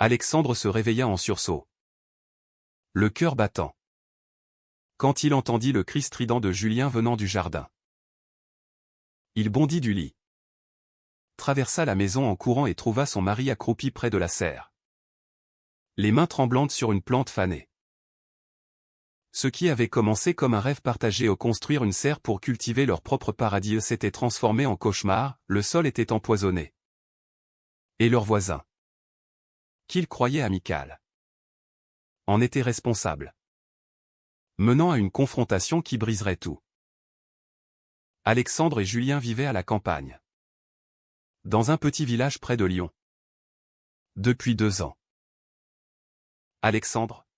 Alexandre se réveilla en sursaut, le cœur battant, quand il entendit le cri strident de Julien venant du jardin. Il bondit du lit, traversa la maison en courant et trouva son mari accroupi près de la serre, les mains tremblantes sur une plante fanée. Ce qui avait commencé comme un rêve partagé au construire une serre pour cultiver leur propre paradis s'était transformé en cauchemar, le sol était empoisonné. Et leur voisin, qu'ils croyaient amical, en était responsable, menant à une confrontation qui briserait tout. Alexandre et Julien vivaient à la campagne, dans un petit village près de Lyon, depuis 2 ans. Alexandre,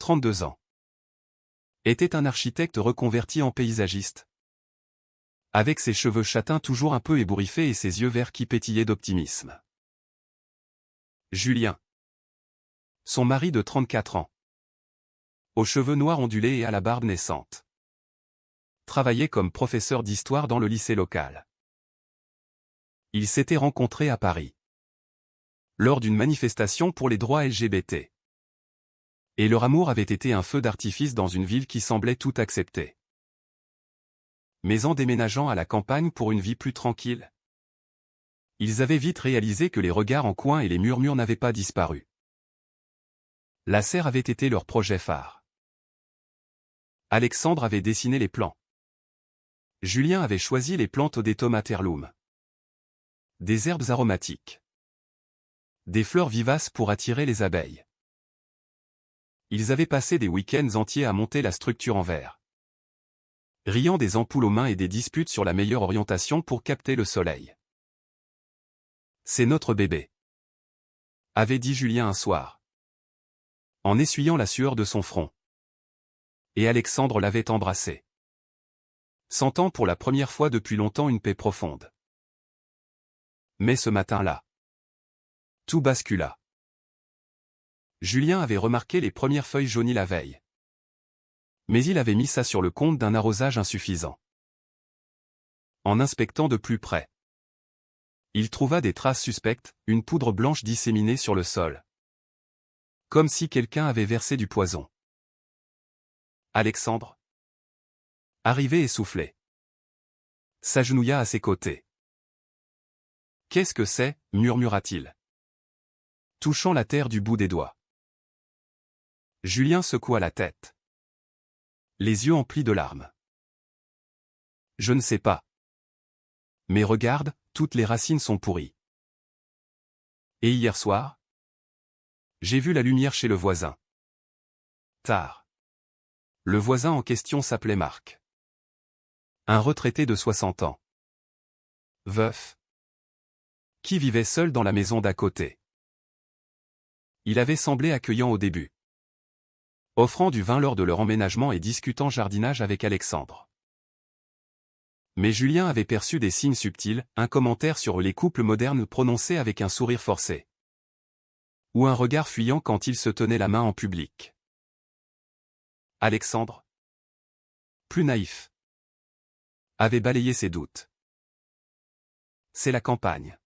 32 ans, était un architecte reconverti en paysagiste, avec ses cheveux châtains toujours un peu ébouriffés et ses yeux verts qui pétillaient d'optimisme. Julien, son mari de 34 ans, aux cheveux noirs ondulés et à la barbe naissante, travaillait comme professeur d'histoire dans le lycée local. Ils s'étaient rencontrés à Paris, lors d'une manifestation pour les droits LGBT. Et leur amour avait été un feu d'artifice dans une ville qui semblait tout accepter. Mais en déménageant à la campagne pour une vie plus tranquille, ils avaient vite réalisé que les regards en coin et les murmures n'avaient pas disparu. La serre avait été leur projet phare. Alexandre avait dessiné les plans. Julien avait choisi les plantes des tomates heirloom, des herbes aromatiques, des fleurs vivaces pour attirer les abeilles. Ils avaient passé des week-ends entiers à monter la structure en verre, riant des ampoules aux mains et des disputes sur la meilleure orientation pour capter le soleil. « C'est notre bébé », avait dit Julien un soir, en essuyant la sueur de son front. Et Alexandre l'avait embrassé, sentant pour la première fois depuis longtemps une paix profonde. Mais ce matin-là, tout bascula. Julien avait remarqué les premières feuilles jaunies la veille, mais il avait mis ça sur le compte d'un arrosage insuffisant. En inspectant de plus près, il trouva des traces suspectes, une poudre blanche disséminée sur le sol, comme si quelqu'un avait versé du poison. Alexandre, arrivé essoufflé, s'agenouilla à ses côtés. « Qu'est-ce que c'est » murmura-t-il, touchant la terre du bout des doigts. Julien secoua la tête, les yeux emplis de larmes. « Je ne sais pas. Mais regarde, toutes les racines sont pourries. Et hier soir, j'ai vu la lumière chez le voisin. Tard. » Le voisin en question s'appelait Marc. Un retraité de 60 ans. Veuf. Qui vivait seul dans la maison d'à côté. Il avait semblé accueillant au début, offrant du vin lors de leur emménagement et discutant jardinage avec Alexandre. Mais Julien avait perçu des signes subtils, un commentaire sur les couples modernes prononcé avec un sourire forcé, ou un regard fuyant quand ils se tenaient la main en public. Alexandre, plus naïf, avait balayé ses doutes. C'est la campagne.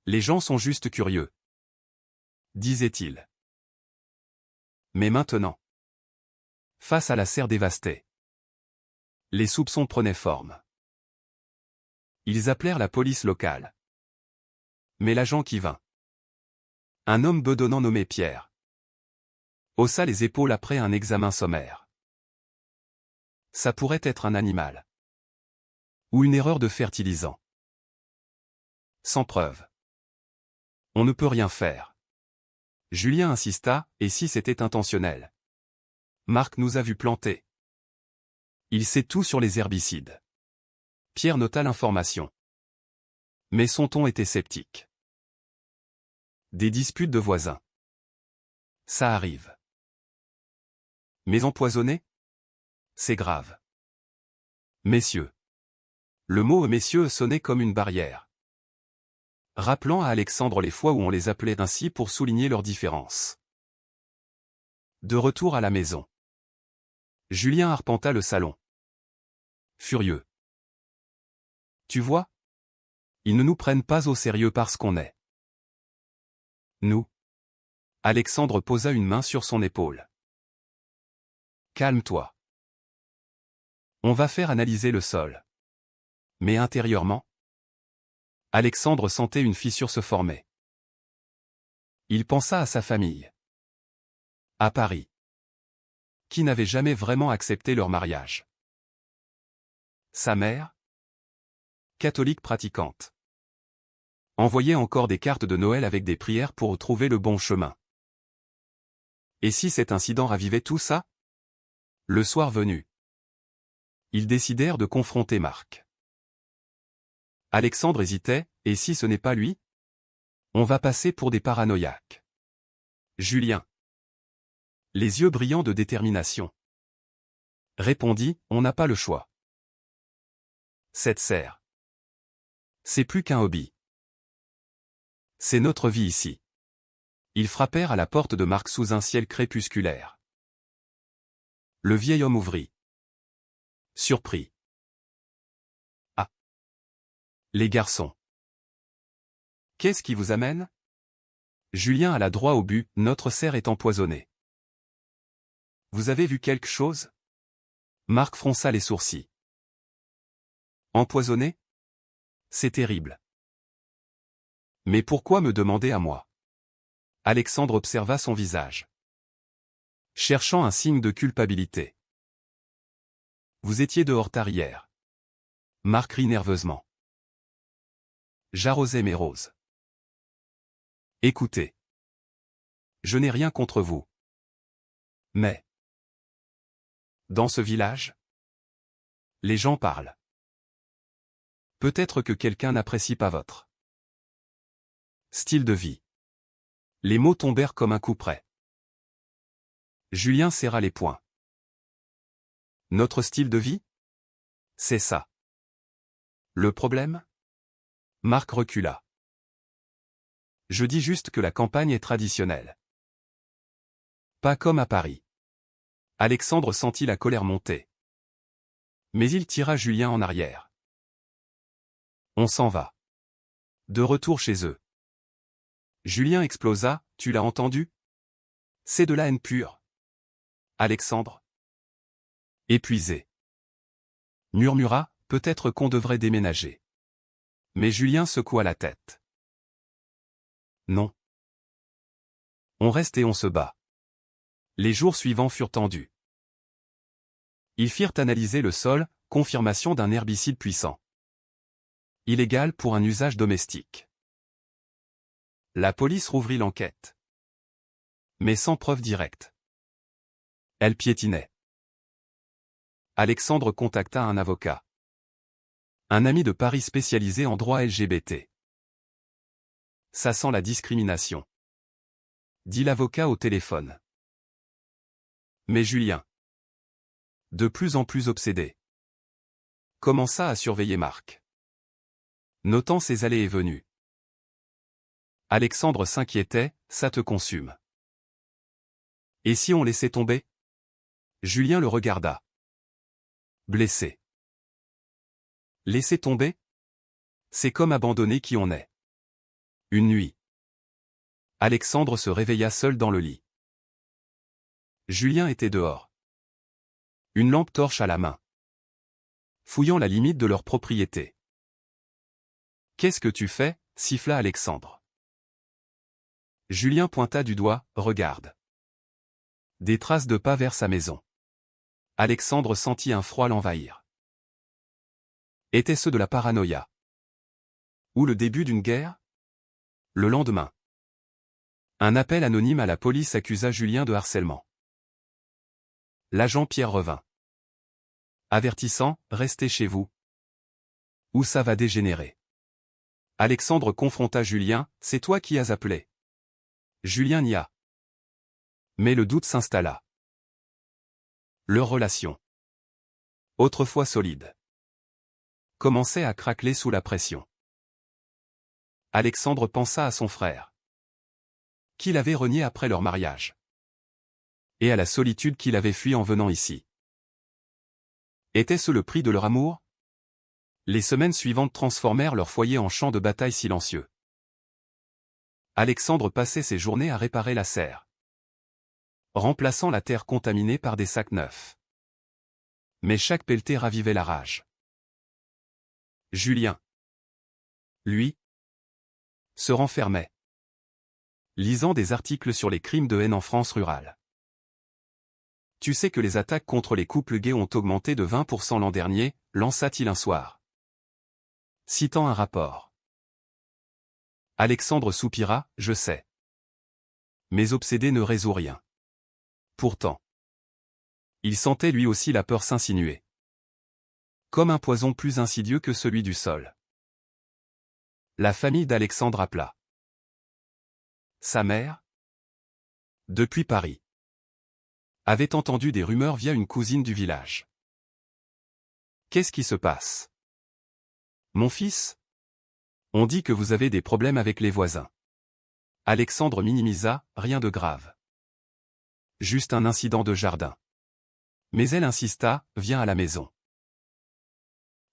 Les gens sont juste curieux, disait-il. Mais maintenant, face à la serre dévastée, les soupçons prenaient forme. Ils appelèrent la police locale. Mais l'agent qui vint, un homme bedonnant nommé Pierre, haussa les épaules après un examen sommaire. Ça pourrait être un animal, ou une erreur de fertilisant. Sans preuve, on ne peut rien faire. Julien insista, et si c'était intentionnel? Marc nous a vus planter. Il sait tout sur les herbicides. Pierre nota l'information. Mais son ton était sceptique. Des disputes de voisins. Ça arrive. Mais empoisonné? C'est grave. Messieurs. Le mot messieurs sonnait comme une barrière, rappelant à Alexandre les fois où on les appelait ainsi pour souligner leurs différences. De retour à la maison, Julien arpenta le salon, furieux. Tu vois? Ils ne nous prennent pas au sérieux parce qu'on est Nous. Alexandre posa une main sur son épaule. Calme-toi. On va faire analyser le sol. Mais intérieurement, Alexandre sentait une fissure se former. Il pensa à sa famille. À Paris. Qui n'avait jamais vraiment accepté leur mariage. Sa mère, catholique pratiquante, envoyait encore des cartes de Noël avec des prières pour trouver le bon chemin. Et si cet incident ravivait tout ça? Le soir venu, ils décidèrent de confronter Marc. Alexandre hésitait, et si ce n'est pas lui? On va passer pour des paranoïaques. Julien, les yeux brillants de détermination, répondit, on n'a pas le choix. Cette serre, c'est plus qu'un hobby. C'est notre vie ici. Ils frappèrent à la porte de Marc sous un ciel crépusculaire. Le vieil homme ouvrit. Surpris. Ah. Les garçons. Qu'est-ce qui vous amène? Julien alla droit au but, notre serre est empoisonnée. Vous avez vu quelque chose? Marc fronça les sourcils. Empoisonné? C'est terrible. Mais pourquoi me demander à moi? Alexandre observa son visage, cherchant un signe de culpabilité. Vous étiez dehors tard hier. Marc rit nerveusement. J'arrosais mes roses. Écoutez. Je n'ai rien contre vous. Mais, dans ce village, les gens parlent. Peut-être que quelqu'un n'apprécie pas votre style de vie. Les mots tombèrent comme un coup près. Julien serra les poings. Notre style de vie? C'est ça. Le problème? Marc recula. Je dis juste que la campagne est traditionnelle. Pas comme à Paris. Alexandre sentit la colère monter. Mais il tira Julien en arrière. On s'en va. De retour chez eux. Julien explosa, tu l'as entendu? C'est de la haine pure. Alexandre, épuisé, murmura, peut-être qu'on devrait déménager. Mais Julien secoua la tête. Non. On reste et on se bat. Les jours suivants furent tendus. Ils firent analyser le sol, confirmation d'un herbicide puissant. Illégal pour un usage domestique. La police rouvrit l'enquête. Mais sans preuve directe. Elle piétinait. Alexandre contacta un avocat. Un ami de Paris spécialisé en droit LGBT. Ça sent la discrimination, dit l'avocat au téléphone. Mais Julien, de plus en plus obsédé, commença à surveiller Marc, notant ses allées et venues. Alexandre s'inquiétait, ça te consume. Et si on laissait tomber? Julien le regarda. Blessé. Laisser tomber? C'est comme abandonner qui on est. Une nuit. Alexandre se réveilla seul dans le lit. Julien était dehors. Une lampe torche à la main. Fouillant la limite de leur propriété. Qu'est-ce que tu fais? Siffla Alexandre. Julien pointa du doigt, regarde. Des traces de pas vers sa maison. Alexandre sentit un froid l'envahir. Était-ce de la paranoïa? Ou le début d'une guerre? Le lendemain. Un appel anonyme à la police accusa Julien de harcèlement. L'agent Pierre revint. Avertissant, restez chez vous. Ou ça va dégénérer. Alexandre confronta Julien, c'est toi qui as appelé. Julien nia. Mais le doute s'installa. Leur relation, autrefois solide, commençait à craqueler sous la pression. Alexandre pensa à son frère, qu'il avait renié après leur mariage, et à la solitude qu'il avait fui en venant ici. Était-ce le prix de leur amour? Les semaines suivantes transformèrent leur foyer en champ de bataille silencieux. Alexandre passait ses journées à réparer la serre, remplaçant la terre contaminée par des sacs neufs. Mais chaque pelletée ravivait la rage. Julien, lui, se renfermait, lisant des articles sur les crimes de haine en France rurale. Tu sais que les attaques contre les couples gays ont augmenté de 20% l'an dernier, lança-t-il un soir, citant un rapport. Alexandre soupira, je sais. Mais obsédé ne résout rien. Pourtant, il sentait lui aussi la peur s'insinuer. Comme un poison plus insidieux que celui du sol. La famille d'Alexandre appela. Sa mère, depuis Paris, avait entendu des rumeurs via une cousine du village. Qu'est-ce qui se passe? Mon fils? On dit que vous avez des problèmes avec les voisins. Alexandre minimisa, rien de grave. Juste un incident de jardin. Mais elle insista, viens à la maison.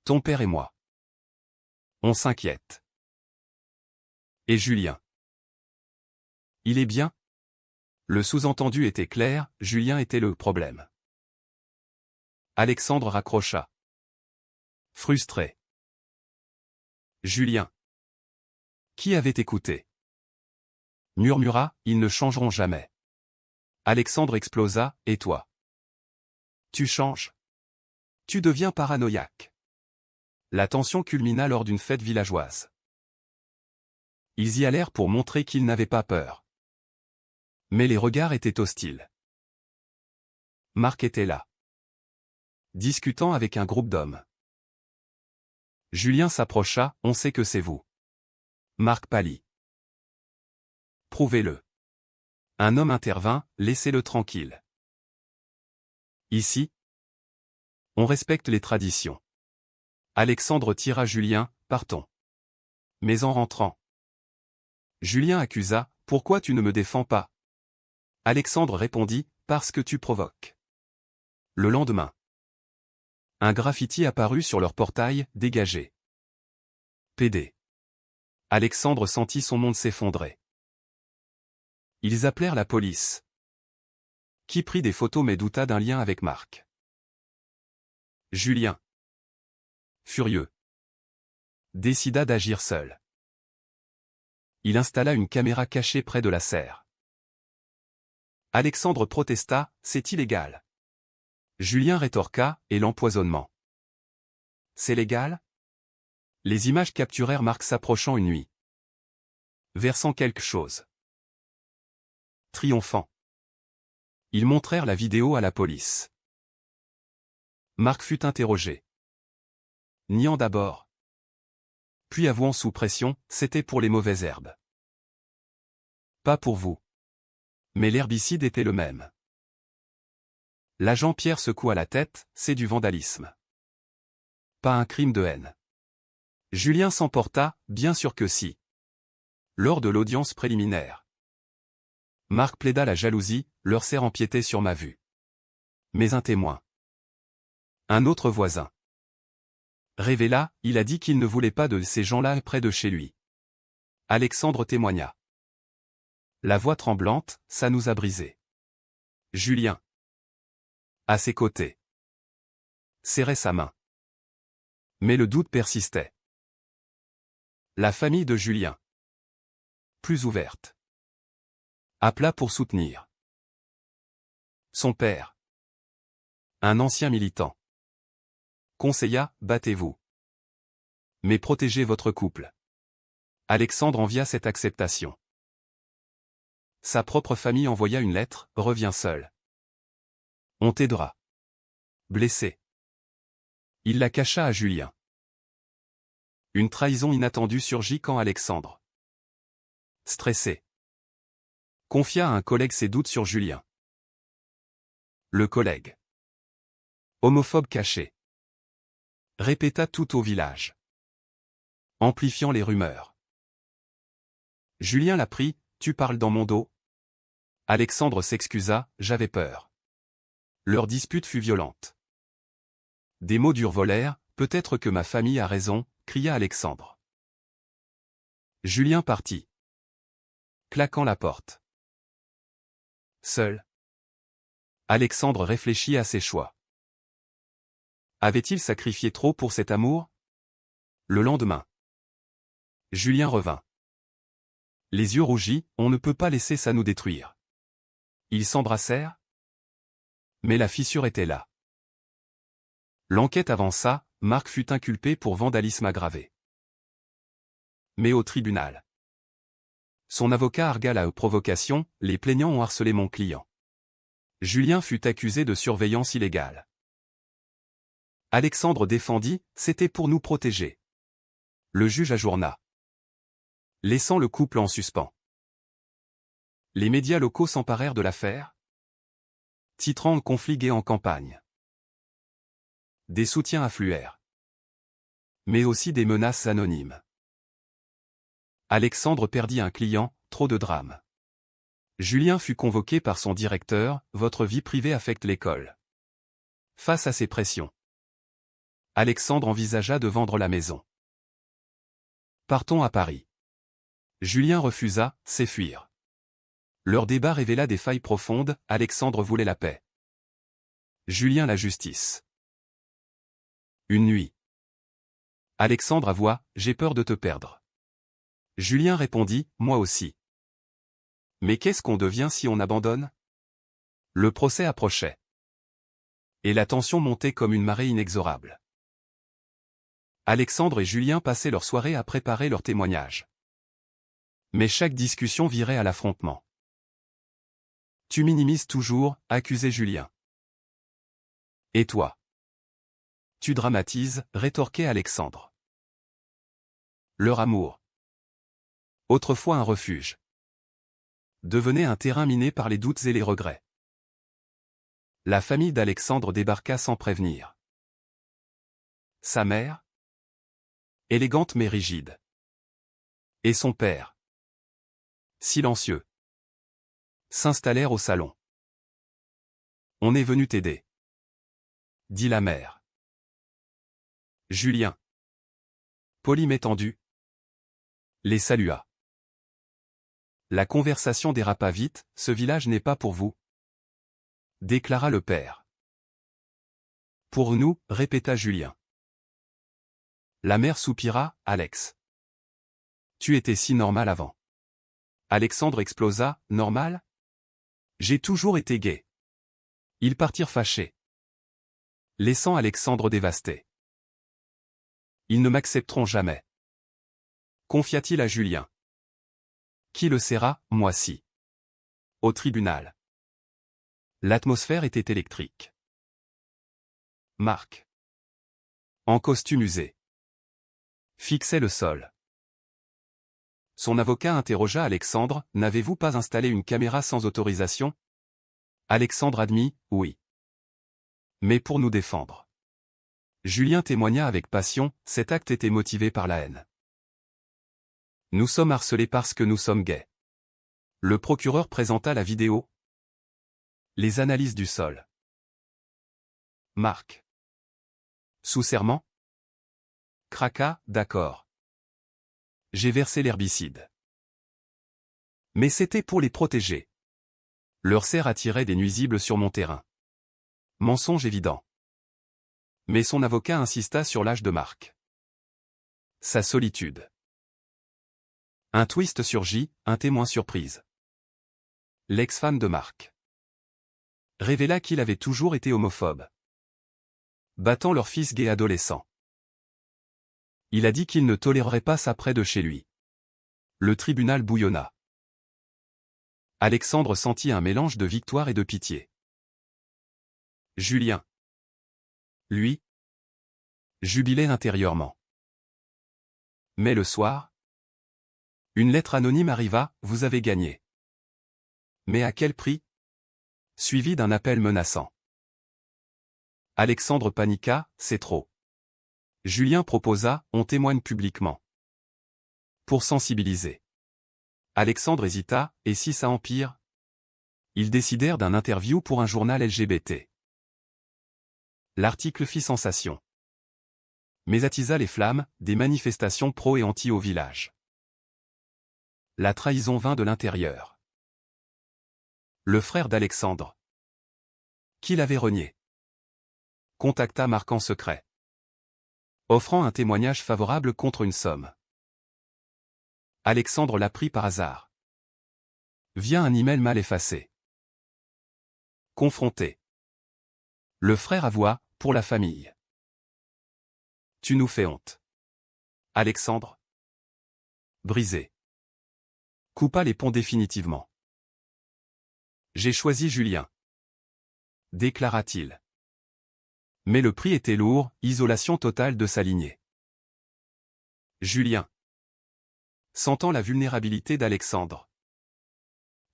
Ton père et moi. On s'inquiète. Et Julien? Il est bien? Le sous-entendu était clair, Julien était le problème. Alexandre raccrocha. Frustré. Julien. Qui avait écouté? Murmura, ils ne changeront jamais. Alexandre explosa, et toi? Tu changes? Tu deviens paranoïaque. La tension culmina lors d'une fête villageoise. Ils y allèrent pour montrer qu'ils n'avaient pas peur. Mais les regards étaient hostiles. Marc était là, discutant avec un groupe d'hommes. Julien s'approcha, on sait que c'est vous. Marc pâlit. Prouvez-le. Un homme intervint, laissez-le tranquille. Ici, on respecte les traditions. Alexandre tira Julien, partons. Mais en rentrant, Julien accusa, pourquoi tu ne me défends pas? Alexandre répondit, parce que tu provoques. Le lendemain, un graffiti apparut sur leur portail, dégagé. PD. Alexandre sentit son monde s'effondrer. Ils appelèrent la police, qui prit des photos mais douta d'un lien avec Marc. Julien, furieux, décida d'agir seul. Il installa une caméra cachée près de la serre. Alexandre protesta, c'est illégal. Julien rétorqua, et l'empoisonnement? C'est légal? Les images capturèrent Marc s'approchant une nuit, versant quelque chose. Triomphant. Ils montrèrent la vidéo à la police. Marc fut interrogé. Niant d'abord, puis avouant sous pression, c'était pour les mauvaises herbes. Pas pour vous. Mais l'herbicide était le même. L'agent Pierre secoua la tête, c'est du vandalisme. Pas un crime de haine. Julien s'emporta, bien sûr que si. Lors de l'audience préliminaire, Marc plaida la jalousie, leur sert empiéter sur ma vue. Mais un témoin. Un autre voisin. Révéla, il a dit qu'il ne voulait pas de ces gens-là près de chez lui. Alexandre témoigna. La voix tremblante, ça nous a brisé. Julien, à ses côtés, serrait sa main. Mais le doute persistait. La famille de Julien, plus ouverte, appela pour soutenir. Son père, un ancien militant, conseilla, battez-vous. Mais protégez votre couple. Alexandre envia cette acceptation. Sa propre famille envoya une lettre, reviens seul. On t'aidera. Blessé. Il la cacha à Julien. Une trahison inattendue surgit quand Alexandre, stressé, confia à un collègue ses doutes sur Julien. Le collègue, homophobe caché, répéta tout au village, amplifiant les rumeurs. Julien l'apprit, tu parles dans mon dos? Alexandre s'excusa, j'avais peur. Leur dispute fut violente. Des mots durs volèrent, peut-être que ma famille a raison, cria Alexandre. Julien partit. claquant la porte. Seul. Alexandre réfléchit à ses choix. Avait-il sacrifié trop pour cet amour? Le lendemain. Julien revint. Les yeux rougis, on ne peut pas laisser ça nous détruire. Ils s'embrassèrent. Mais la fissure était là. L'enquête avança, Marc fut inculpé pour vandalisme aggravé. Mais au tribunal. Son avocat argua la provocation, les plaignants ont harcelé mon client. Julien fut accusé de surveillance illégale. Alexandre défendit, c'était pour nous protéger. Le juge ajourna, laissant le couple en suspens. Les médias locaux s'emparèrent de l'affaire, titrant le conflit gay en campagne. Des soutiens affluèrent. Mais aussi des menaces anonymes. Alexandre perdit un client, trop de drame. Julien fut convoqué par son directeur, votre vie privée affecte l'école. Face à ces pressions, Alexandre envisagea de vendre la maison. Partons à Paris. Julien refusa, c'est fuir. Leur débat révéla des failles profondes, Alexandre voulait la paix. Julien la justice. Une nuit. Alexandre avoua, j'ai peur de te perdre. Julien répondit, moi aussi. Mais qu'est-ce qu'on devient si on abandonne? Le procès approchait. Et la tension montait comme une marée inexorable. Alexandre et Julien passaient leur soirée à préparer leur témoignage. Mais chaque discussion virait à l'affrontement. Tu minimises toujours, accusait Julien. Et toi? Tu dramatises, rétorquait Alexandre. Leur amour, autrefois un refuge, devenait un terrain miné par les doutes et les regrets. La famille d'Alexandre débarqua sans prévenir. Sa mère, élégante mais rigide. Et son père, silencieux, s'installèrent au salon. On est venu t'aider, dit la mère. Julien, poli mais tendu, les salua. La conversation dérapa vite, ce village n'est pas pour vous, déclara le père. Pour nous, répéta Julien. La mère soupira, Alex. Tu étais si normal avant. Alexandre explosa, normal? J'ai toujours été gai. Ils partirent fâchés, laissant Alexandre dévasté. Ils ne m'accepteront jamais, confia-t-il à Julien. Qui le serra, moi si. Au tribunal. L'atmosphère était électrique. Marc, en costume usé, fixait le sol. Son avocat interrogea Alexandre, n'avez-vous pas installé une caméra sans autorisation? Alexandre admit, oui. Mais pour nous défendre. Julien témoigna avec passion, cet acte était motivé par la haine. Nous sommes harcelés parce que nous sommes gays. Le procureur présenta la vidéo. Les analyses du sol. Marc. Sous serment? Craqua, d'accord. J'ai versé l'herbicide. Mais c'était pour les protéger. Leur serre attirait des nuisibles sur mon terrain. Mensonge évident. Mais son avocat insista sur l'âge de Marc. Sa solitude. Un twist surgit, un témoin surprise. L'ex-femme de Marc révéla qu'il avait toujours été homophobe, battant leur fils gay adolescent. Il a dit qu'il ne tolérerait pas ça près de chez lui. Le tribunal bouillonna. Alexandre sentit un mélange de victoire et de pitié. Julien, lui, jubilait intérieurement. Mais le soir, une lettre anonyme arriva, vous avez gagné. Mais à quel prix? Suivi d'un appel menaçant. Alexandre paniqua, c'est trop. Julien proposa, on témoigne publiquement. Pour sensibiliser. Alexandre hésita, et si ça empire? Ils décidèrent d'un interview pour un journal LGBT. L'article fit sensation. Mais attisa les flammes, des manifestations pro et anti au village. La trahison vint de l'intérieur. Le frère d'Alexandre, qui l'avait renié, contacta Marc en secret, offrant un témoignage favorable contre une somme. Alexandre l'apprit par hasard, via un email mal effacé. Confronté, le frère avoua, pour la famille. Tu nous fais honte. Alexandre, brisé, coupa les ponts définitivement. J'ai choisi Julien, déclara-t-il. Mais le prix était lourd, isolation totale de sa lignée. Julien, sentant la vulnérabilité d'Alexandre,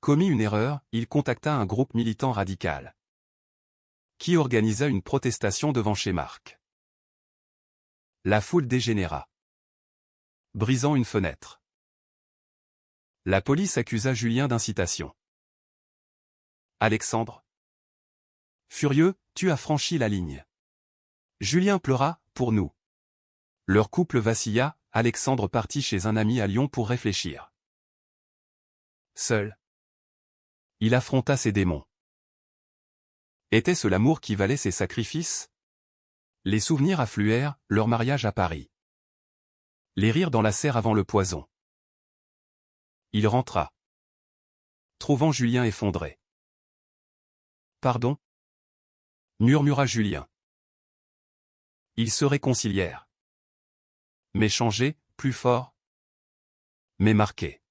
commis une erreur, il contacta un groupe militant radical, qui organisa une protestation devant chez Marc. La foule dégénéra, brisant une fenêtre. La police accusa Julien d'incitation. Alexandre, furieux, tu as franchi la ligne. Julien pleura, pour nous. Leur couple vacilla, Alexandre partit chez un ami à Lyon pour réfléchir. Seul, il affronta ses démons. Était-ce l'amour qui valait ses sacrifices? Les souvenirs affluèrent, leur mariage à Paris. Les rires dans la serre avant le poison. Il rentra, trouvant Julien effondré. Pardon? Murmura Julien. Ils se réconcilièrent. Mais changés, plus forts, mais marqués.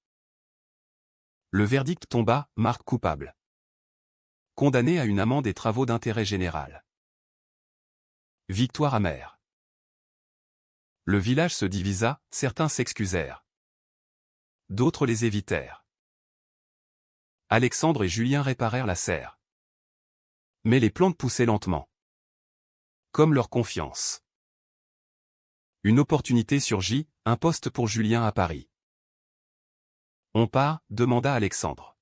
Le verdict tomba, Marc coupable. Condamné à une amende et travaux d'intérêt général. Victoire amère. Le village se divisa, certains s'excusèrent. D'autres les évitèrent. Alexandre et Julien réparèrent la serre. Mais les plantes poussaient lentement. Comme leur confiance. Une opportunité surgit, un poste pour Julien à Paris. On part, demanda Alexandre.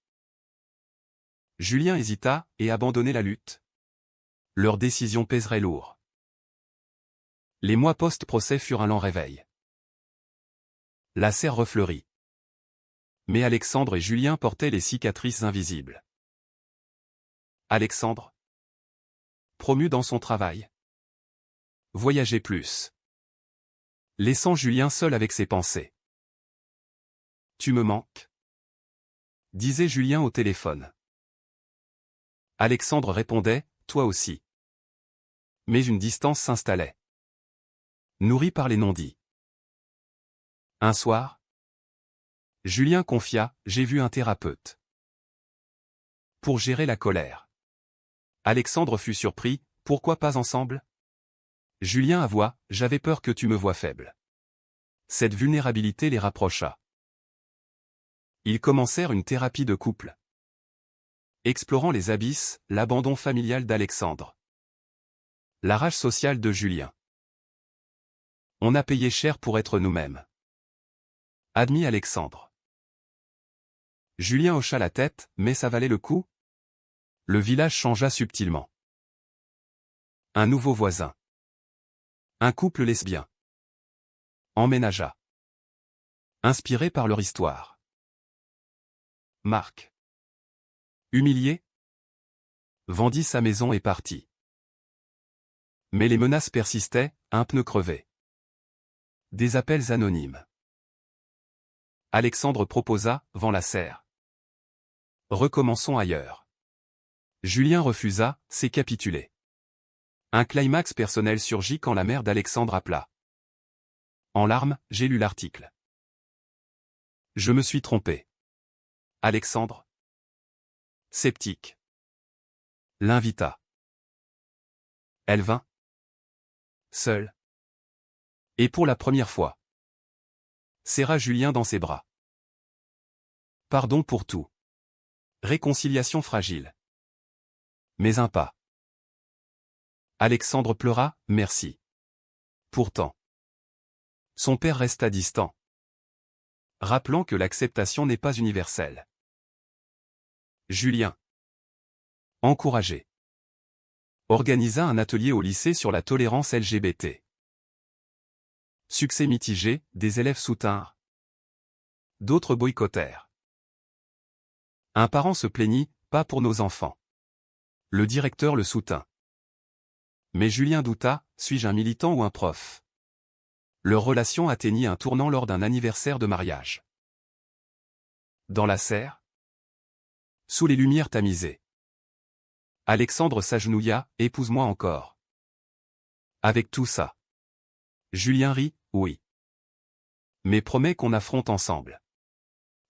Julien hésita, et abandonnait la lutte. Leur décision pèserait lourd. Les mois post-procès furent un lent réveil. La serre refleurit. Mais Alexandre et Julien portaient les cicatrices invisibles. Alexandre, promu dans son travail, voyageait plus, laissant Julien seul avec ses pensées. Tu me manques, disait Julien au téléphone. Alexandre répondait, toi aussi. Mais une distance s'installait, nourrie par les non-dits. Un soir, Julien confia, j'ai vu un thérapeute. Pour gérer la colère. Alexandre fut surpris, pourquoi pas ensemble? Julien avoua, j'avais peur que tu me vois faible. Cette vulnérabilité les rapprocha. Ils commencèrent une thérapie de couple. Explorant les abysses, l'abandon familial d'Alexandre. La rage sociale de Julien. On a payé cher pour être nous-mêmes. Admit Alexandre. Julien hocha la tête, mais ça valait le coup? Le village changea subtilement. Un nouveau voisin. Un couple lesbien. Emménagea. Inspiré par leur histoire. Marc. Humilié, vendit sa maison et partit. Mais les menaces persistaient, un pneu crevé. Des appels anonymes. Alexandre proposa, vends la serre. Recommençons ailleurs. Julien refusa, c'est capituler. Un climax personnel surgit quand la mère d'Alexandre appela. En larmes, j'ai lu l'article. Je me suis trompé. Alexandre, sceptique, l'invita. Elle vint. Seule. Et pour la première fois, serra Julien dans ses bras. Pardon pour tout. Réconciliation fragile. Mais un pas. Alexandre pleura, merci. Pourtant, son père resta distant, rappelant que l'acceptation n'est pas universelle. Julien, encouragé, organisa un atelier au lycée sur la tolérance LGBT. Succès mitigé, des élèves soutinrent. D'autres boycottèrent. Un parent se plaignit, pas pour nos enfants. Le directeur le soutint. Mais Julien douta, suis-je un militant ou un prof? Leur relation atteignit un tournant lors d'un anniversaire de mariage. Dans la serre, sous les lumières tamisées, Alexandre s'agenouilla, épouse-moi encore. Avec tout ça. Julien rit, oui. Mais promet qu'on affronte ensemble.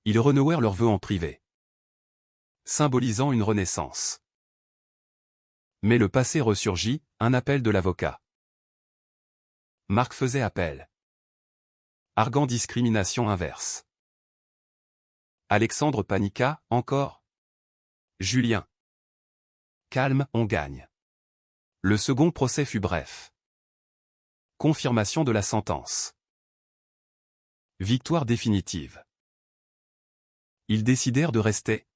Ils renouèrent leurs vœux en privé, symbolisant une renaissance. Mais le passé ressurgit, un appel de l'avocat. Marc faisait appel, arguant discrimination inverse. Alexandre paniqua, encore. Julien. Calme, on gagne. Le second procès fut bref. Confirmation de la sentence. Victoire définitive. Ils décidèrent de rester,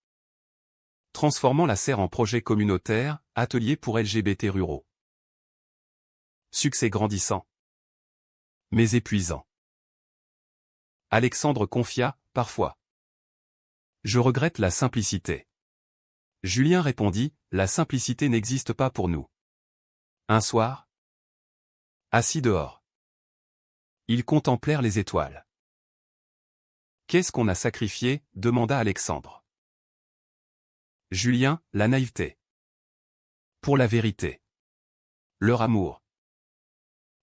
transformant la serre en projet communautaire, atelier pour LGBT ruraux. Succès grandissant, mais épuisant. Alexandre confia, parfois. Je regrette la simplicité. Julien répondit, la simplicité n'existe pas pour nous. Un soir, assis dehors, ils contemplèrent les étoiles. Qu'est-ce qu'on a sacrifié? Demanda Alexandre. Julien, la naïveté. Pour la vérité. Leur amour,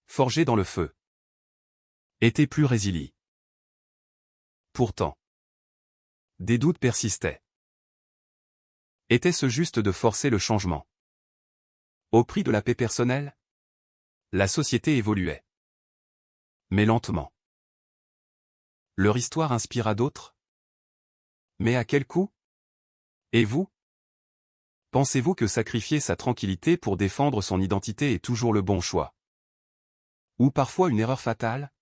forgé dans le feu, était plus résilient. Pourtant, des doutes persistaient. Était-ce juste de forcer le changement? Au prix de la paix personnelle? La société évoluait. Mais lentement. Leur histoire inspira d'autres? Mais à quel coût? Et vous? Pensez-vous que sacrifier sa tranquillité pour défendre son identité est toujours le bon choix? Ou parfois une erreur fatale?